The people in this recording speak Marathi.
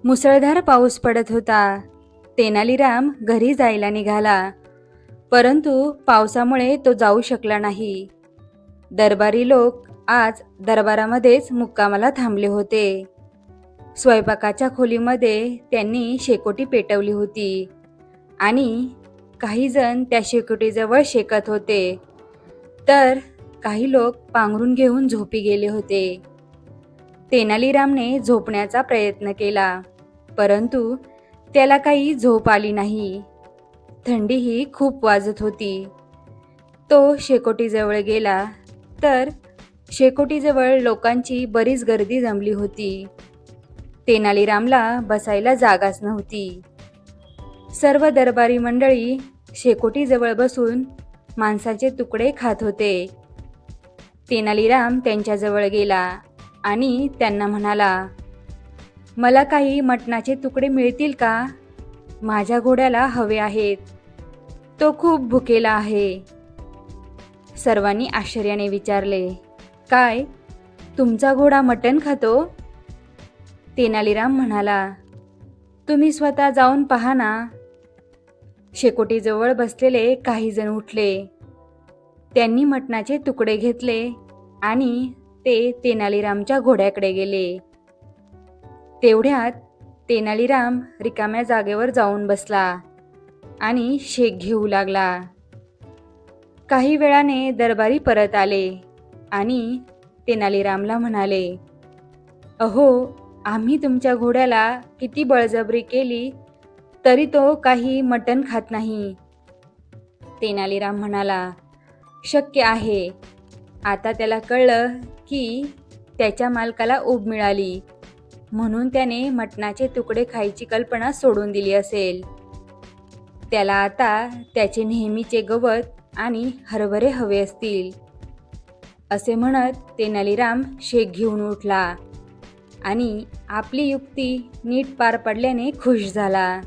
मुसळधार पाऊस पडत होता. तेनालीराम घरी जायला निघाला, परंतु पावसामुळे तो जाऊ शकला नाही. दरबारी लोक आज दरबारामध्येच मुक्कामाला थांबले होते. स्वयंपाकाच्या खोलीमध्ये त्यांनी शेकोटी पेटवली होती आणि काही जण त्या शेकोटीजवळ शेकत होते, तर काही लोक पांघरून घेऊन झोपी गेले होते. तेनालीरामने झोपण्याचा प्रयत्न केला, परंतु त्याला काही झोप आली नाही. थंडीही खूप वाजत होती. तो शेकोटीजवळ गेला, तर शेकोटीजवळ लोकांची बरीच गर्दी जमली होती. तेनालीरामला बसायला जागाच नव्हती. सर्व दरबारी मंडळी शेकोटीजवळ बसून मांसाचे तुकडे खात होते. तेनालीराम त्यांच्याजवळ गेला आणि त्यांना म्हणाला, मला काही मटणाचे तुकडे मिळतील का? माझ्या घोड्याला हवे आहेत. तो खूप भुकेला आहे. सर्वांनी आश्चर्याने विचारले, काय, तुमचा घोडा मटण खातो? तेनालीराम म्हणाला, तुम्ही स्वतः जाऊन पहा ना. शेकोटीजवळ बसलेले काही जण उठले. त्यांनी मटणाचे तुकडे घेतले आणि ते तेनालीरामच्या घोड्याकडे गेले. तेवढ्यात तेनालीराम रिकाम्या जागेवर जाऊन बसला आणि शेक घेऊ लागला. काही वेळाने दरबारी परत आले आणि तेनालीरामला म्हणाले, अहो, आम्ही तुमच्या घोड्याला किती बळजबरी केली तरी तो काही मटण खात नाही. तेनालीराम म्हणाला, शक्य आहे. आता त्याला कळलं की त्याच्या मालकाला ऊब मिळाली, म्हणून त्याने मटणाचे तुकडे खायची कल्पना सोडून दिली असेल. त्याला आता त्याचे नेहमीचे गवत आणि हरभरे हवे असतील. असे म्हणत तेनालीराम शेक घेऊन उठला आणि आपली युक्ती नीट पार पडल्याने खुश झाला.